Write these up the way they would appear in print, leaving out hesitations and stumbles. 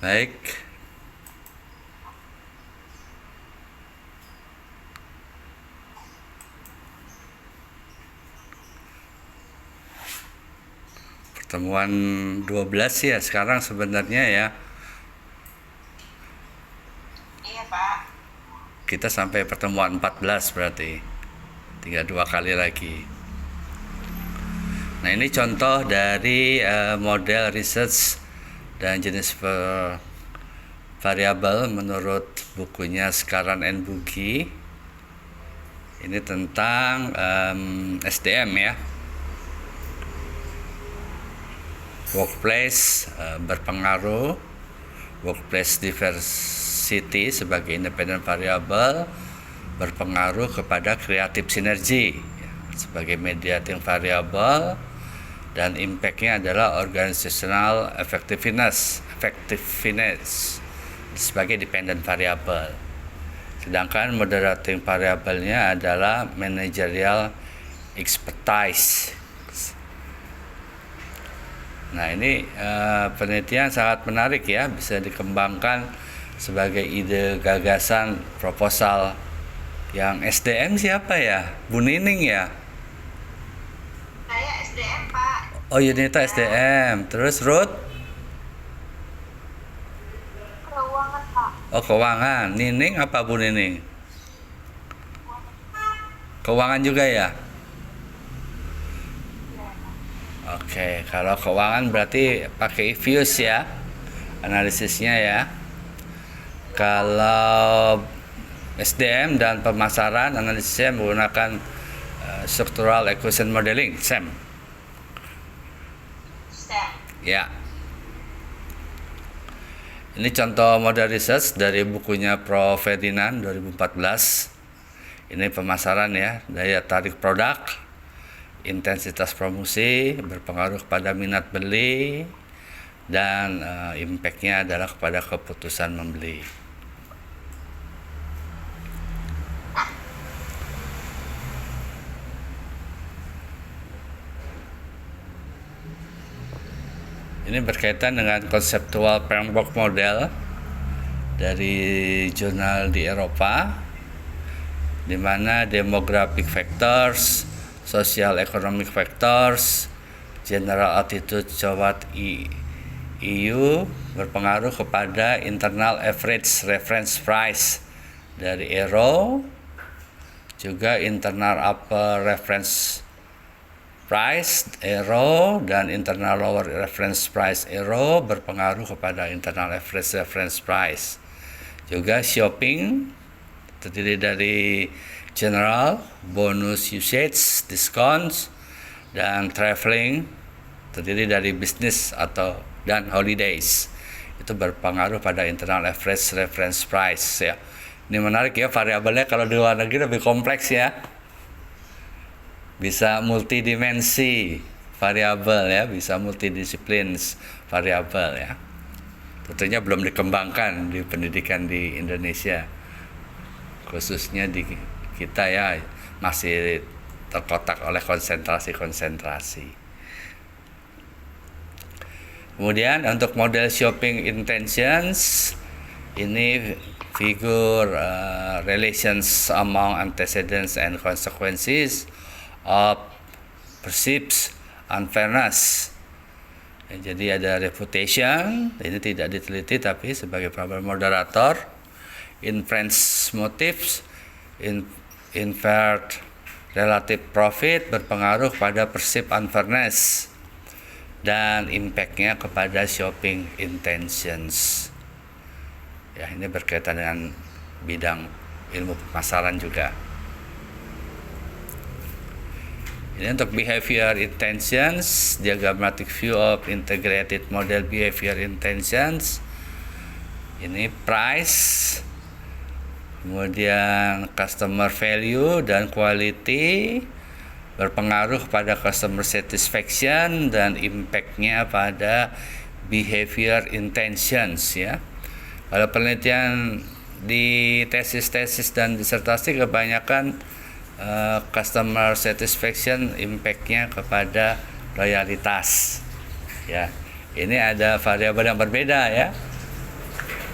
Baik, pertemuan 12 ya sekarang sebenarnya ya. Iya, Pak. Kita sampai pertemuan 14 berarti. Tinggal 2 kali lagi. Nah, ini contoh dari model research dan jenis variabel menurut bukunya Skaran and Bugi. Ini tentang SDM ya. Workplace berpengaruh, workplace diversity sebagai independent variable berpengaruh kepada creative synergy sebagai mediating variable, dan impactnya adalah organizational effectiveness sebagai dependent variable. Sedangkan moderating variabelnya adalah managerial expertise. Nah, ini penelitian sangat menarik ya, bisa dikembangkan sebagai ide gagasan proposal. Yang SDM siapa ya? Bu Nining ya? Saya SDM, Pak. Oh, Yunita Ya, SDM. Terus Ruth? keuangan, Pak. Oh, keuangan. Nining apa Bu Nining? Keuangan juga ya? Oke, kalau keuangan berarti pakai views ya, analisisnya ya. Kalau SDM dan pemasaran analisisnya menggunakan structural equation modeling, SEM. STEM. Ya. Ini contoh model research dari bukunya Prof. Ferdinand 2014. Ini pemasaran ya, daya tarik produk, intensitas promosi berpengaruh pada minat beli, dan impactnya adalah kepada keputusan membeli. Ini berkaitan dengan konseptual framework model dari jurnal di Eropa, di mana demographic factors, social economic factors, general attitude toward EU berpengaruh kepada internal average reference price dari euro, juga internal upper reference price euro dan internal lower reference price euro berpengaruh kepada internal average reference price. Juga shopping terdiri dari general, bonus usage, discounts, dan traveling terdiri dari business dan holidays. Itu berpengaruh pada internal average reference price ya. Ini menarik ya, variabelnya kalau di luar negeri lebih kompleks ya. Bisa multidimensi variabel ya, bisa multidisiplin variabel ya. Tentunya belum dikembangkan di pendidikan di Indonesia, khususnya di kita ya, masih terkotak oleh konsentrasi. Kemudian untuk model shopping intentions, ini figur relations among antecedents and consequences of perceived unfairness. Ya, jadi ada reputation, ini tidak diteliti tapi sebagai problem moderator, inference motives, inferred relative profit berpengaruh pada perceived unfairness, dan impactnya kepada shopping intentions. Ya, ini berkaitan dengan bidang ilmu pemasaran juga. Ini untuk behavior intentions, diagrammatic view of integrated model behavior intentions. Ini price, kemudian customer value dan quality berpengaruh pada customer satisfaction dan impactnya pada behavior intentions ya. Kalau penelitian di tesis-tesis dan disertasi kebanyakan customer satisfaction impactnya kepada loyalitas ya. Ini ada variabel yang berbeda ya.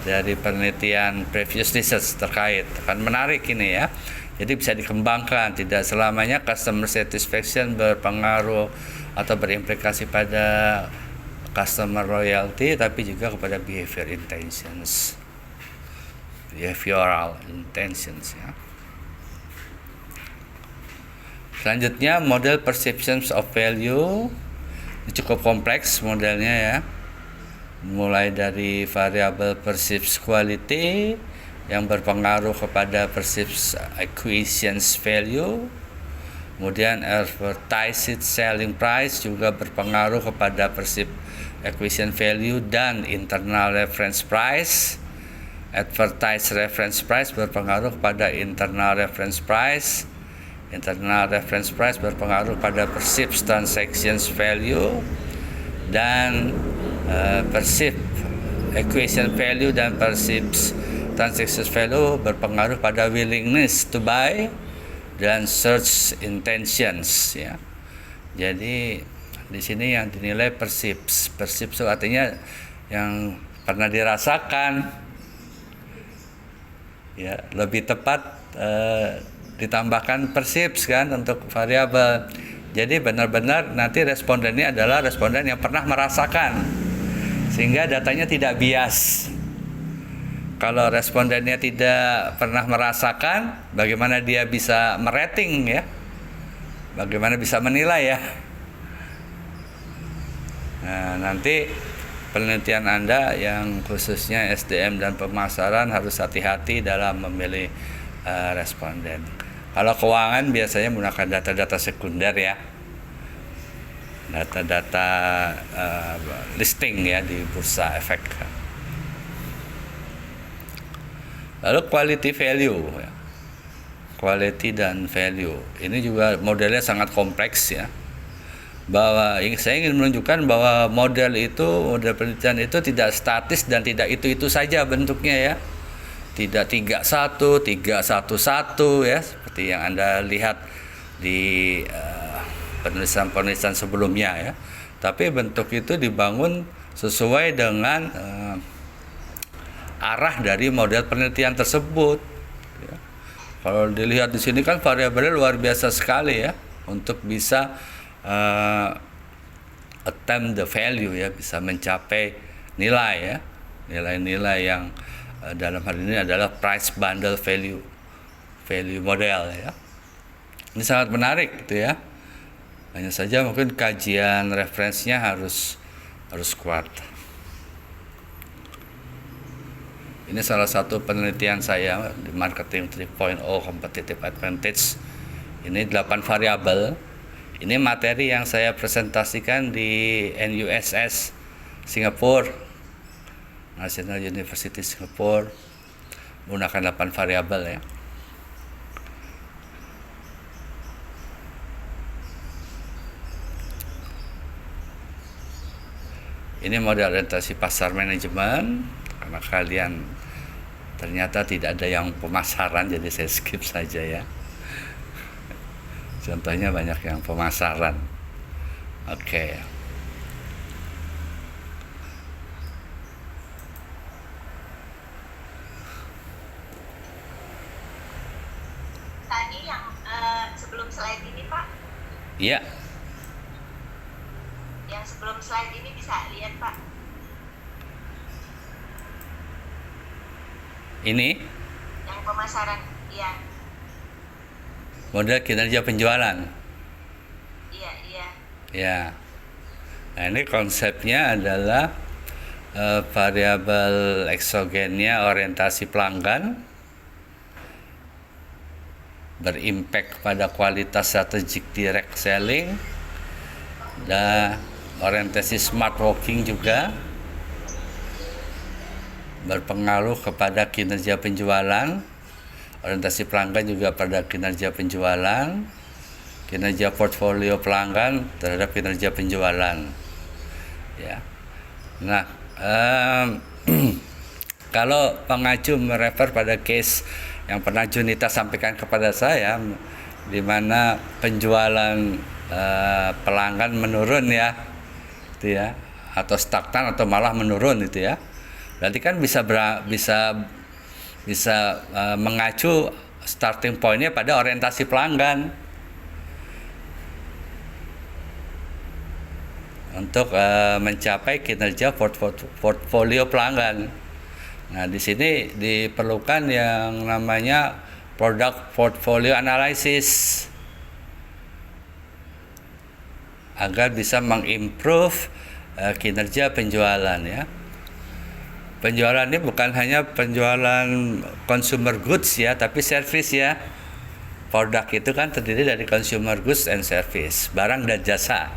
dari penelitian previous research terkait. Akan menarik ini ya. Jadi bisa dikembangkan, tidak selamanya customer satisfaction berpengaruh atau berimplikasi pada customer loyalty, tapi juga kepada behavioral intentions ya. Selanjutnya model perceptions of value. Ini cukup kompleks modelnya ya. Mulai dari variable perceived quality yang berpengaruh kepada perceived acquisition value. Kemudian advertised selling price juga berpengaruh kepada perceived acquisition value dan internal reference price. Advertised reference price berpengaruh kepada internal reference price. Internal reference price berpengaruh pada perceived transactions value dan perceived acquisition value dan perceived transactions value berpengaruh pada willingness to buy dan search intentions ya. Jadi di sini yang dinilai perceived itu artinya yang pernah dirasakan ya, lebih tepat ditambahkan perceived kan untuk variabel. Jadi benar-benar nanti respondennya adalah responden yang pernah merasakan, sehingga datanya tidak bias. Kalau respondennya tidak pernah merasakan, bagaimana dia bisa merating ya? Bagaimana bisa menilai ya? Nah, nanti penelitian Anda yang khususnya SDM dan pemasaran harus hati-hati dalam memilih responden. Kalau keuangan biasanya menggunakan data-data sekunder ya, data-data listing ya di bursa efek. Lalu quality value ya. Quality dan value ini juga modelnya sangat kompleks ya, bahwa saya ingin menunjukkan bahwa model penelitian itu tidak statis dan tidak itu saja bentuknya ya, tidak 3-1, 3-1-1 ya, seperti yang Anda lihat di penulisan-penulisan sebelumnya ya, tapi bentuk itu dibangun sesuai dengan arah dari model penelitian tersebut ya. Kalau dilihat di sini kan variabelnya luar biasa sekali ya, untuk bisa attempt the value ya, bisa mencapai nilai ya, nilai-nilai yang dalam hal ini adalah price bundle value model ya. Ini sangat menarik gitu ya. Hanya saja mungkin kajian referensinya harus kuat. Ini salah satu penelitian saya di marketing 3.0 competitive advantage. Ini 8 variabel. Ini materi yang saya presentasikan di NUSS Singapura, National University Singapore, menggunakan 8 variabel ya. Ini model orientasi pasar manajemen, karena kalian ternyata tidak ada yang pemasaran, jadi saya skip saja ya. Contohnya banyak yang pemasaran. Oke. Tadi yang sebelum slide ini Pak, Iya. yang sebelum slide ini bisa lihat Pak. Ini Yang pemasaran, iya. model kinerja penjualan. Iya. Ya. Nah, ini konsepnya adalah variabel eksogennya orientasi pelanggan, berimpact pada kualitas strategik direct selling, dan orientasi smart working juga berpengaruh kepada kinerja penjualan. Orientasi pelanggan juga pada kinerja penjualan, kinerja portfolio pelanggan terhadap kinerja penjualan ya. Nah, kalau pengacu merefer pada case yang pernah Junita sampaikan kepada saya, di mana penjualan pelanggan menurun ya, itu ya, atau stagnan atau malah menurun itu ya. Berarti kan bisa mengacu starting pointnya pada orientasi pelanggan untuk mencapai kinerja portfolio pelanggan. Nah, di sini diperlukan yang namanya product portfolio analysis agar bisa mengimprove kinerja penjualan ya. Penjualan ini bukan hanya penjualan consumer goods ya, tapi service ya. Produk itu kan terdiri dari consumer goods and service, barang dan jasa.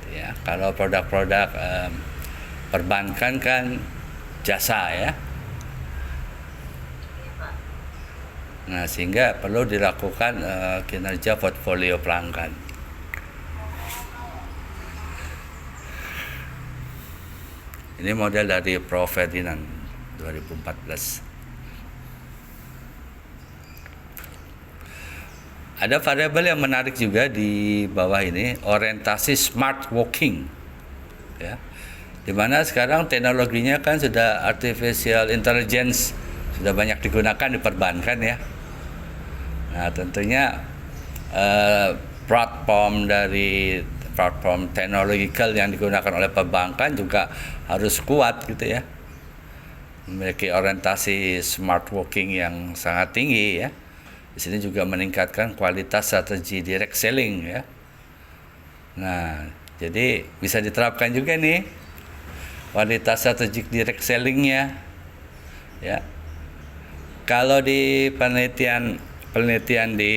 Ya, kalau produk-produk perbankan kan jasa ya. Nah, sehingga perlu dilakukan kinerja portfolio pelanggan. Ini model dari Prof Ferdinand 2014. Ada variabel yang menarik juga di bawah ini, orientasi smart working. Ya. Dimana sekarang teknologinya kan sudah artificial intelligence sudah banyak digunakan di perbankan ya. Nah, tentunya platform teknologikal yang digunakan oleh perbankan juga harus kuat gitu ya, memiliki orientasi smart working yang sangat tinggi ya. Di sini juga meningkatkan kualitas strategi direct selling ya. Nah, jadi bisa diterapkan juga nih kualitas strategi direct sellingnya ya. Kalau di penelitian di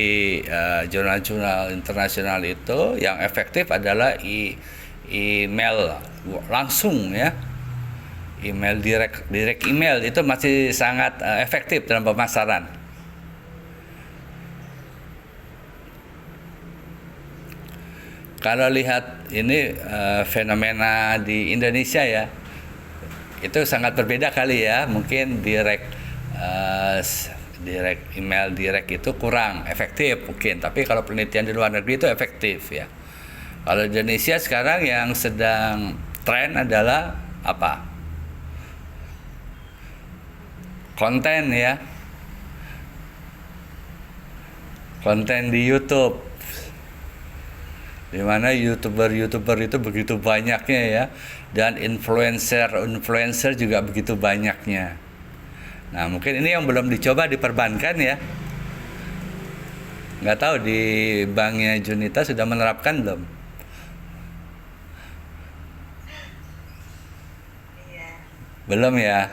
jurnal-jurnal internasional itu yang efektif adalah email langsung ya. Email direct email itu masih sangat efektif dalam pemasaran. Kalau lihat ini fenomena di Indonesia ya, itu sangat berbeda kali ya. Mungkin email direct itu kurang efektif mungkin, tapi kalau penelitian di luar negeri itu efektif ya. Kalau di Indonesia sekarang yang sedang tren adalah apa? Konten ya. Konten di YouTube. Di mana YouTuber itu begitu banyaknya ya, dan influencer juga begitu banyaknya. Nah, mungkin ini yang belum dicoba di perbankan ya. Nggak tahu di banknya Junita sudah menerapkan belum? Iya. Belum ya.